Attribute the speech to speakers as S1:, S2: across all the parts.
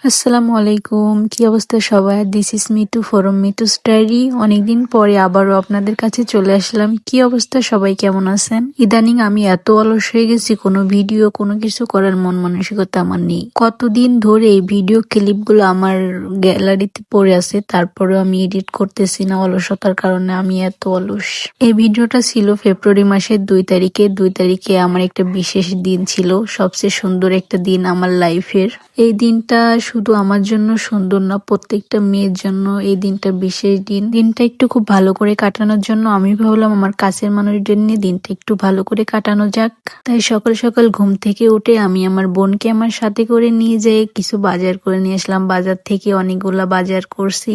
S1: আসসালামু আলাইকুম, কি অবস্থা সবার? This is Mitu from Mitu's diary. অনেকদিন পরে আবারও আপনাদের কাছে চলে আসলাম। কি অবস্থা, সবাই কেমন আছেন? ইদানিং আমি এত অলস হয়ে গেছি, কোনো ভিডিও কোনো কিছু করার মন মানসিকতা আমার নেই। কতদিন ধরে এই ভিডিও ক্লিপগুলো আমার গ্যালারিতে পড়ে আছে, তারপরেও আমি এডিট করতেছি না অলসতার কারণে। আমি এত অলস। এই ভিডিওটা ছিল ফেব্রুয়ারি মাসের 2 তারিখে। 2 তারিখে আমার একটা বিশেষ দিন ছিল, সবচেয়ে সুন্দর একটা দিন আমার লাইফের। এই দিনটা শুধু আমার জন্য সুন্দর না, প্রত্যেকটা মেয়ের জন্য এই দিনটা বিশেষ দিন। দিনটা একটু খুব ভালো করে কাটানোর জন্য আমি ভাবলাম আমার কাছের মানুষদের নিয়ে দিনটা একটু ভালো করে কাটানো যাক। তাই সকাল সকাল ঘুম থেকে উঠে আমি আমার বোনকে আমার সাথে করে নিয়ে যাই, কিছু বাজার করে নিয়ে আসলাম। বাজার থেকে অনেকগুলা বাজার করছি,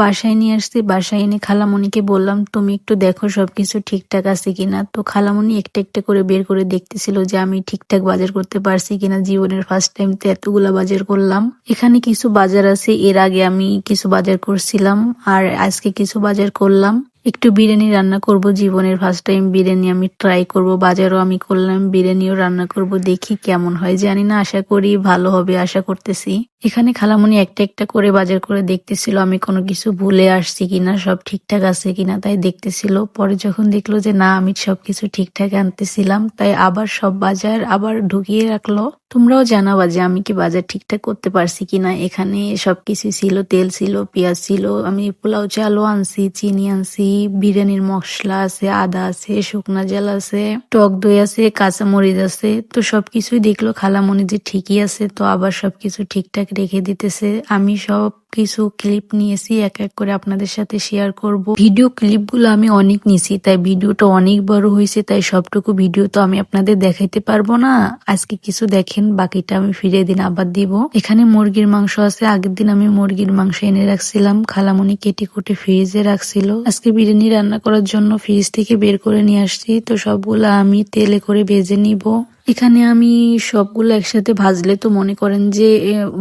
S1: বাসায় নিয়ে আসছি। বাসায় এনে খালামণিকে বললাম তুমি একটু দেখো সবকিছু ঠিকঠাক আছে কিনা। তো খালামণি একটা একটা করে বের করে দেখতেছিল যে আমি ঠিকঠাক বাজার করতে পারছি কিনা। জীবনের ফার্স্ট টাইম তো এতগুলা বাজার করলাম। এখানে কিছু বাজার আছে, এর আগে আমি কিছু বাজার করছিলাম আর আজকে কিছু বাজার করলাম। একটু বিরিয়ানি রান্না করব, জীবনের ফার্স্ট টাইম বিরিয়ানি আমি ট্রাই করব। বাজারও আমি করলাম, বিরিয়ানিও রান্না করব, দেখি কেমন হয়। জানি না, আশা করি ভালো হবে, আশা করতেছি। এখানে খালামণি একটা একটা করে বাজার করে দেখতেছিল আমি কোনো কিছু ভুলে আসছি কিনা, সব ঠিকঠাক আছে কিনা, তাই দেখতেছিল। পরে যখন দেখলো যে না, আমি সবকিছু ঠিকঠাক আনতেছিলাম, তাই আবার সব বাজার আবার ঢুকিয়ে রাখলো। তোমরাও জানাবা যে আমি কি বাজার ঠিকঠাক করতে পারছি কিনা। এখানে সবকিছু ছিল, তেল ছিল, পেঁয়াজ ছিল, আমি পোলাও চালও আনছি, চিনি আনছি, বিরিয়ানির মশলা আছে, আদা আছে, শুকনা জাল আছে, টক দই আছে, কাঁচামরিচ আছে। তো সবকিছুই দেখলো খালামণি যে ঠিকই আছে, তো আবার সবকিছু ঠিকঠাক রেখে দিতেছে। আমি সব কিছু ক্লিপ নিয়েছি, এক এক করে আপনাদের সাথে শেয়ার করব। ভিডিও ক্লিপগুলো আমি অনেক নিছি, তাই ভিডিওটা অনেক বড় হয়েছে, তাই সবটুকু ভিডিও তো আমি আপনাদের দেখাইতে পারবো না। আজকে কিছু দেখেন, বাকিটা আমি ফিরে দিন আবার দিব। এখানে মুরগির মাংস আছে, আগের দিন আমি মুরগির মাংস এনে রাখছিলাম, খালামণি কেটে কুটে ফ্রিজে রাখছিল। আজকে বিরিয়ানি রান্না করার জন্য ফ্রিজ থেকে বের করে নিয়ে আসছি, তো সবগুলা আমি তেলে করে ভেজে নিব। এখানে আমি সবগুলো একসাথে ভাজলে তো মনে করেন যে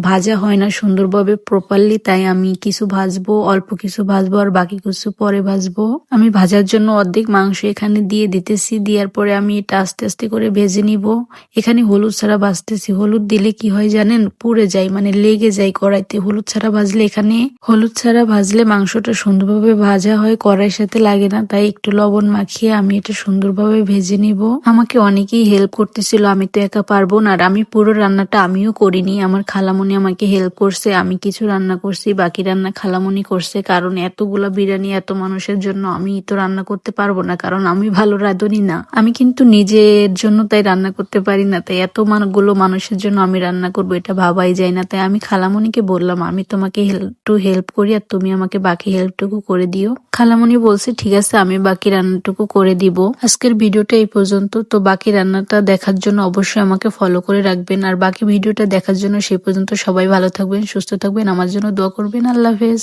S1: ভাজা হয় না সুন্দরভাবে প্রপারলি, তাই আমি কিছু ভাজবো, অল্প কিছু ভাজবো আর বাকি কিছু পরে ভাজবো। আমি ভাজার জন্য অর্ধেক মাংস এখানে দিয়ে দিতেছি, দেওয়ার পরে আমি এটা আস্তে আস্তে করে ভেজে নিব। এখানে হলুদ ছাড়া ভাজতেছি, হলুদ দিলে কি হয় জানেন, পুড়ে যায়, মানে লেগে যায় কড়াইতে। হলুদ ছাড়া ভাজলে, এখানে হলুদ ছাড়া ভাজলে মাংসটা সুন্দরভাবে ভাজা হয়, কড়াইয়ের সাথে লাগে না। তাই একটু লবণ মাখিয়ে আমি এটা সুন্দরভাবে ভেজে নিব। আমাকে অনেকেই হেল্প করতেছিল, আমি তো একা পারবো না। আর আমি পুরো রান্নাটা আমিও করিনি, আমার খালামণি আমাকে হেল্প করছে। আমি কিছু রান্না করছি, বাকি রান্না খালামণি করছে। কারণ এতগুলা বিরিয়ানি এত মানুষের জন্য আমি তো রান্না করতে পারবো না, কারণ আমি ভালো রাঁধুনি না। আমি কিন্তু নিজের জন্য তাই রান্না করতে পারি না, তাই এতগুলো মানুষের জন্য আমি রান্না করবো এটা ভাবাই যায় না। তাই আমি খালামণিকে বললাম আমি তোমাকে একটু হেল্প করি আর তুমি আমাকে বাকি হেল্পটুকু করে দিও। খালামণি বলছে ঠিক আছে, আমি বাকি রান্নাটুকু করে দিব। আজকের ভিডিওটা এই পর্যন্ত। তো বাকি রান্নাটা দেখার জন্য অবশ্যই আমাকে ফলো করে রাখবেন, আর বাকি ভিডিওটা দেখার জন্য সেই পর্যন্ত সবাই ভালো থাকবেন, সুস্থ থাকবেন, আমার জন্য দোয়া করবেন। আল্লাহ হাফেজ।